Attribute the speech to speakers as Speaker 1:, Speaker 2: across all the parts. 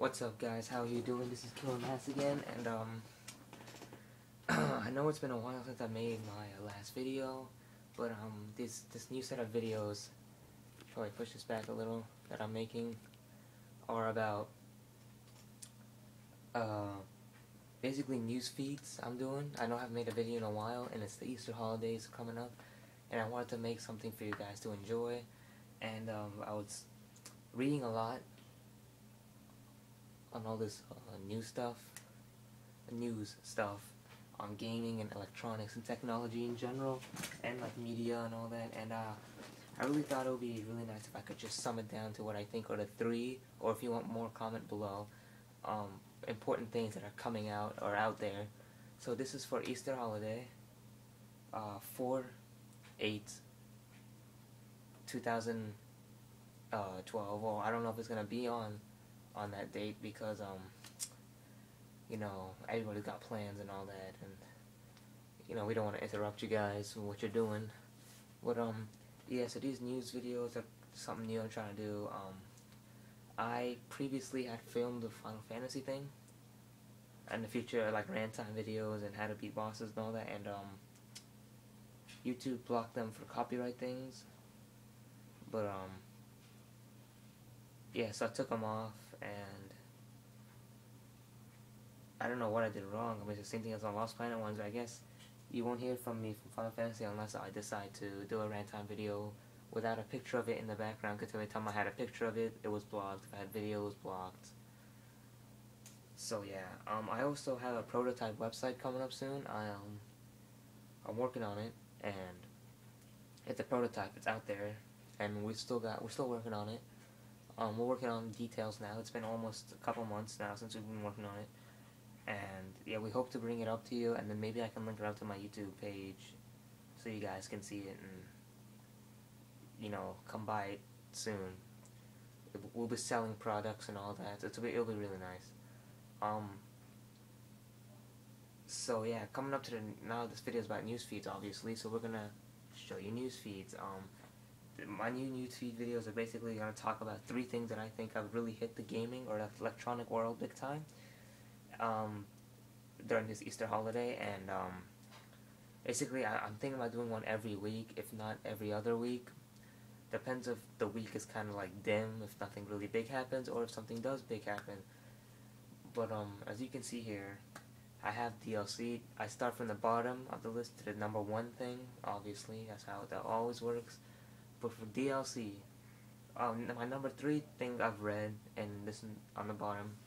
Speaker 1: What's up, guys? How are you doing? This is Killer Mass again, and I know it's been a while since I made my last video, but this new set of videos, probably push this back a little, that I'm making, are about basically news feeds I'm doing. I know I haven't made a video in a while, and it's the Easter holidays coming up, and I wanted to make something for you guys to enjoy, and I was reading a lot on all this news stuff on gaming and electronics and technology in general, and like media and all that, and I really thought it would be really nice if I could just sum it down to what I think are the three, or if you want more, comment below, important things that are coming out or out there. So this is for Easter holiday, 4/8/2012. Well, I don't know if it's gonna be on that date because you know, everybody's got plans and all that, and you know, we don't want to interrupt you guys from what you're doing. But yeah, so these news videos are something new I'm trying to do. I previously had filmed the Final Fantasy thing, and the future like rant time videos and how to beat bosses and all that, and YouTube blocked them for copyright things. But yeah, so I took them off, and I don't know what I did wrong. I mean, it's the same thing as on Lost Planet ones. I guess you won't hear from me from Final Fantasy unless I decide to do a rant time video without a picture of it in the background, because every time I had a picture of it, it was blocked. If I had video, it was blocked. So yeah, I also have a prototype website coming up soon. I'm working on it, and it's a prototype. It's out there, and we're still working on it. We're working on details now. It's been almost a couple months now since we've been working on it. And yeah, we hope to bring it up to you, and then maybe I can link it up to my YouTube page so you guys can see it and, you know, come by it soon. We'll be selling products and all that. It'll be really nice. So yeah, coming up to now this video is about news feeds, obviously, so we're gonna show you news feeds. My new newsfeed videos are basically gonna talk about three things that I think have really hit the gaming or the electronic world big time during this Easter holiday, and basically I'm thinking about doing one every week, if not every other week. Depends if the week is kind of like dim, if nothing really big happens, or if something does big happen. But as you can see here, I have DLC. I start from the bottom of the list to the number one thing. Obviously, that's how that always works. But for DLC, my number three thing I've read, and this on the bottom,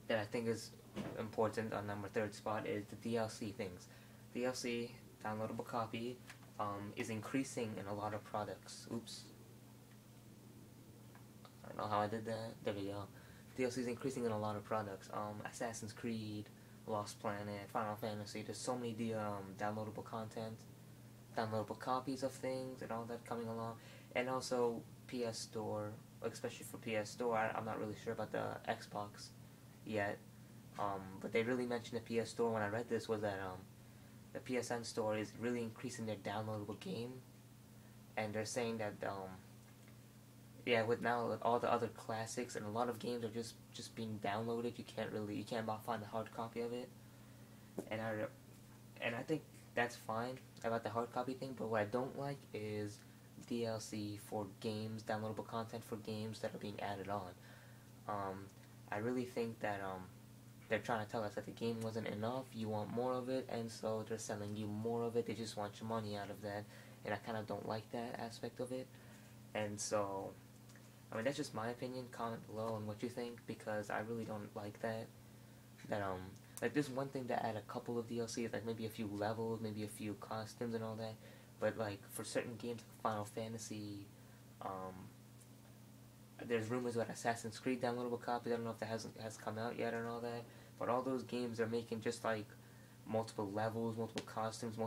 Speaker 1: that I think is important on number third spot is the DLC things. DLC, downloadable copy, is increasing in a lot of products. Oops. I don't know how I did that. There we go. DLC is increasing in a lot of products. Assassin's Creed, Lost Planet, Final Fantasy. There's so many downloadable content, downloadable copies of things, and all that coming along. And also PS Store, especially for PS Store. I'm not really sure about the Xbox yet. But they really mentioned the PS Store when I read this, was that the PSN Store is really increasing their downloadable game, and they're saying that yeah, with now with all the other classics, and a lot of games are just being downloaded. You can't find the hard copy of it, and I think that's fine about the hard copy thing. But what I don't like is DLC for games, downloadable content for games that are being added on. I really think that they're trying to tell us that the game wasn't enough, you want more of it, and so they're selling you more of it. They just want your money out of that, and I kind of don't like that aspect of it. And so, I mean, that's just my opinion. Comment below on what you think, because I really don't like that. Like, there's one thing to add a couple of DLCs, like maybe a few levels, maybe a few costumes and all that, but like for certain games like Final Fantasy, there's rumors about Assassin's Creed downloadable copies. I don't know if that has come out yet and all that, but all those games are making just like multiple levels, multiple costumes,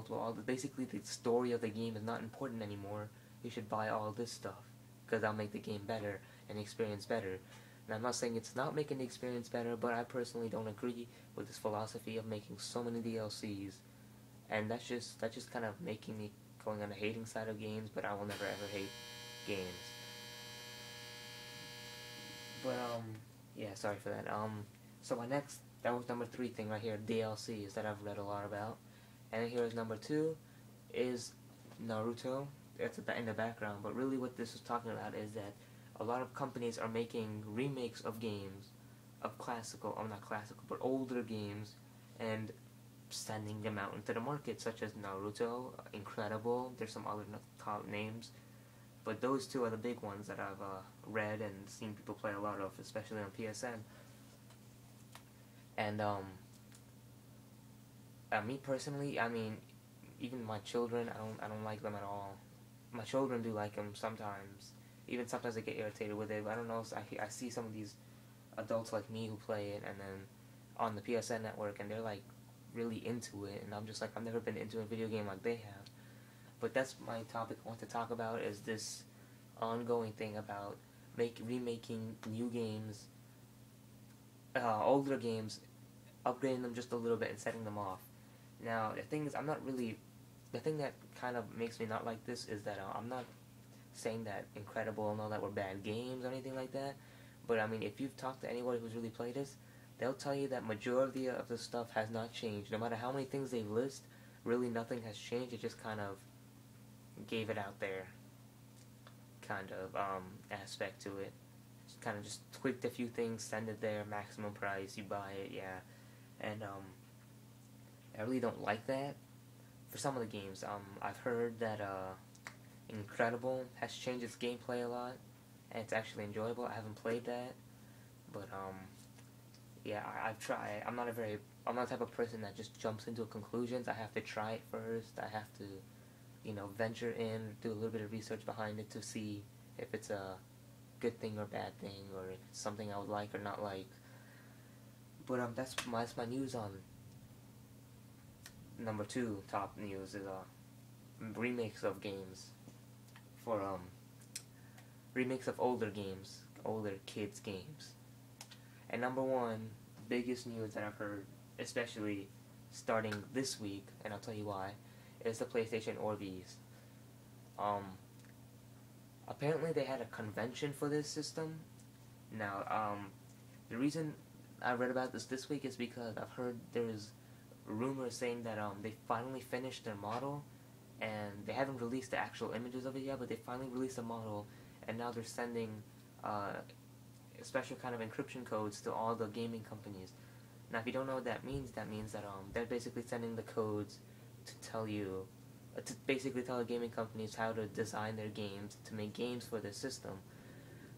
Speaker 1: basically the story of the game is not important anymore. You should buy all this stuff, because that'll make the game better and the experience better. And I'm not saying it's not making the experience better, but I personally don't agree with this philosophy of making so many DLCs, and that's just kind of making me going on the hating side of games. But I will never ever hate games. But Yeah, sorry for that. So my next, that was number 3 thing right here, DLCs that I've read a lot about. And then here's number 2 is Naruto. It's in the background, but really what this is talking about is that a lot of companies are making remakes of games, of classical, or not classical, but older games, and sending them out into the market, such as Naruto, Incredible. There's some other top names, but those two are the big ones that I've read and seen people play a lot of, especially on PSN. And me personally, I mean, even my children, I don't like them at all. My children do like them sometimes. Even sometimes I get irritated with it. But I don't know. I see some of these adults like me who play it, and then on the PSN network, and they're like really into it, and I'm just like, I've never been into a video game like they have. But that's my topic I want to talk about, is this ongoing thing about remaking new games, older games, upgrading them just a little bit and setting them off. Now, the thing is, the thing that kind of makes me not like this is that I'm not saying that Incredible and all that were bad games or anything like that, but I mean, if you've talked to anybody who's really played this, they'll tell you that majority of the stuff has not changed. No matter how many things they list, really nothing has changed. It just kind of gave it out there, kind of aspect to it. Kind of just tweaked a few things, send it there, maximum price, you buy it, yeah. And I really don't like that for some of the games. I've heard that Incredible has changed its gameplay a lot, and it's actually enjoyable. I haven't played that, but yeah, I've tried. I'm not the type of person that just jumps into conclusions. I have to try it first. I have to, venture in, do a little bit of research behind it to see if it's a good thing or bad thing, or if it's something I would like or not like. But that's my news on number 2 top news is remakes of games for remakes of older games, older kids games. And number 1, biggest news that I've heard, especially starting this week, and I'll tell you why, is the PlayStation Orbeez. Apparently they had a convention for this system. Now, the reason I read about this week is because I've heard there's rumors saying that they finally finished their model, and they haven't released the actual images of it yet, but they finally released the model, and now they're sending special kind of encryption codes to all the gaming companies. Now, if you don't know what that means that they're basically sending the codes to tell you, to basically tell the gaming companies how to design their games, to make games for their system.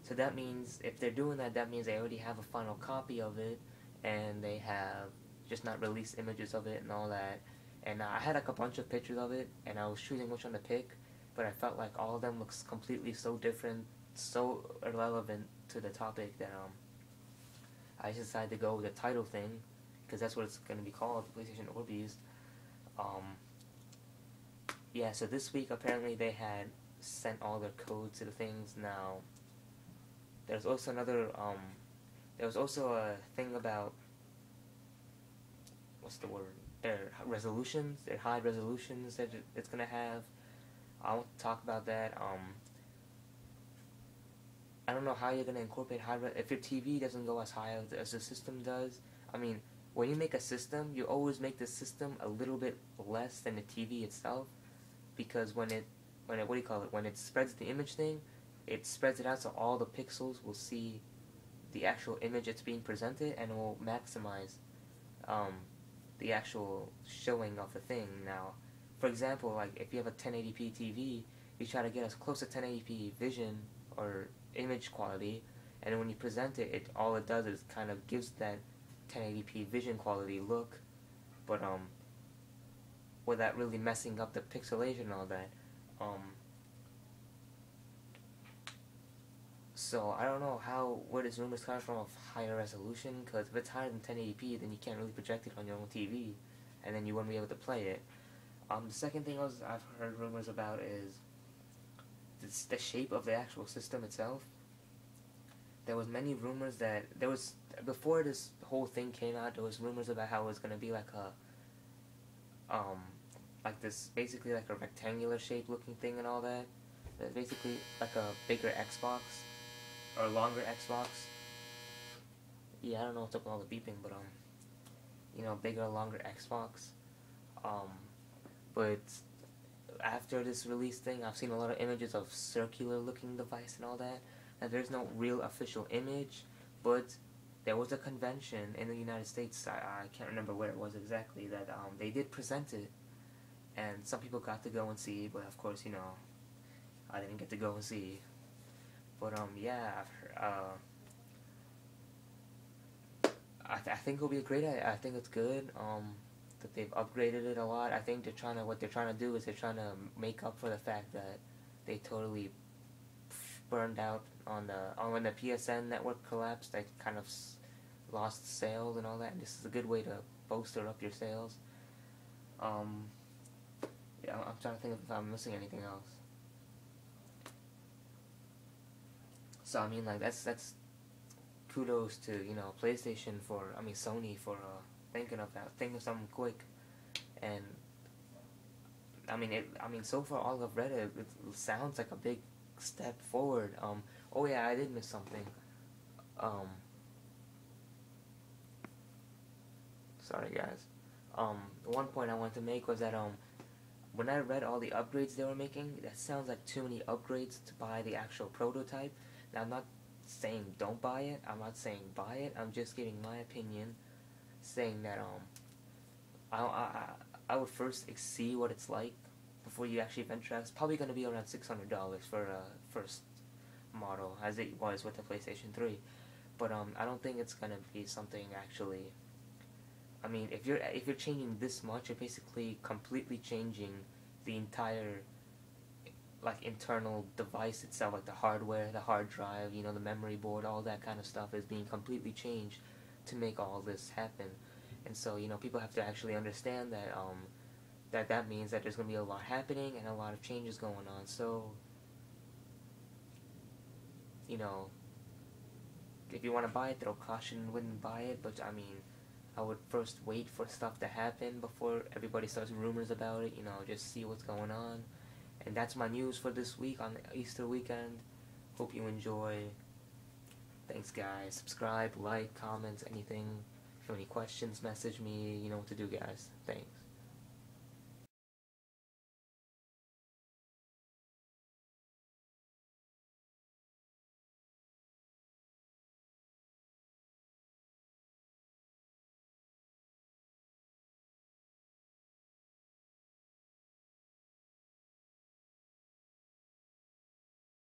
Speaker 1: So that means, if they're doing that, that means they already have a final copy of it, and they have just not released images of it and all that. And I had like a bunch of pictures of it, and I was choosing which one to pick, but I felt like all of them looks completely so different, so irrelevant to the topic that I just decided to go with the title thing, because that's what it's going to be called, PlayStation Orbeez. Yeah, so this week apparently they had sent all their codes to the things. Now, there's also there was also a thing about, what's the word, their resolutions, their high resolutions that it's going to have. I want to talk about that. I don't know how you're going to incorporate if your TV doesn't go as high as the system does. I mean, when you make a system, you always make the system a little bit less than the TV itself, because when it spreads the image thing, it spreads it out so all the pixels will see the actual image that's being presented, and it will maximize the actual showing of the thing. Now, for example, like if you have a 1080p TV, you try to get as close to 1080p vision or image quality, and then when you present it, all it does is kind of gives that 1080p vision quality look, but without really messing up the pixelation and all that. So I don't know where this rumor's coming from of higher resolution, because if it's higher than 1080p, then you can't really project it on your own TV, and then you won't be able to play it. The second thing I've heard rumors about is the shape of the actual system itself. There was many rumors that before this whole thing came out, there was rumors about how it was gonna be like this, basically like a rectangular shape looking thing and all that. That's basically like a bigger Xbox or longer Xbox. Yeah, I don't know what's up with all the beeping, but bigger, longer Xbox. Um, but after this release thing, I've seen a lot of images of circular looking device and all that. And there's no real official image, but there was a convention in the United States. I can't remember where it was exactly that they did present it, and some people got to go and see. But of course, I didn't get to go and see. But yeah, I think it'll be a great. I think it's good. That they've upgraded it a lot. I think what they're trying to do is they're trying to make up for the fact that they totally burned out on when the PSN network collapsed. They kind of lost sales and all that. And this is a good way to bolster up your sales. Um, yeah, I'm trying to think if I'm missing anything else. So I mean, like that's kudos to PlayStation Sony for thinking of something quick, and so far all I've read it sounds like a big step forward. Oh yeah, I did miss something. Um, Sorry guys. One point I wanted to make was that when I read all the upgrades they were making, that sounds like too many upgrades to buy the actual prototype. Now I'm not saying don't buy it. I'm not saying buy it. I'm just giving my opinion, saying that I would first see what it's like before you actually venture out. It's probably going to be around $600 for a first model, as it was with the PlayStation 3. But I don't think it's going to be something actually. I mean, if you're changing this much, you're basically completely changing the entire internal device itself, like the hardware, the hard drive, the memory board, all that kind of stuff is being completely changed to make all this happen. And so, people have to actually understand that that means that there's going to be a lot happening and a lot of changes going on. So, if you want to buy it, they'll caution wouldn't buy it, but I mean, I would first wait for stuff to happen before everybody starts rumors about it, just see what's going on. And that's my news for this week on Easter weekend. Hope you enjoy. Thanks, guys. Subscribe, like, comments, anything. If you have any questions, message me. You know what to do, guys. Thanks.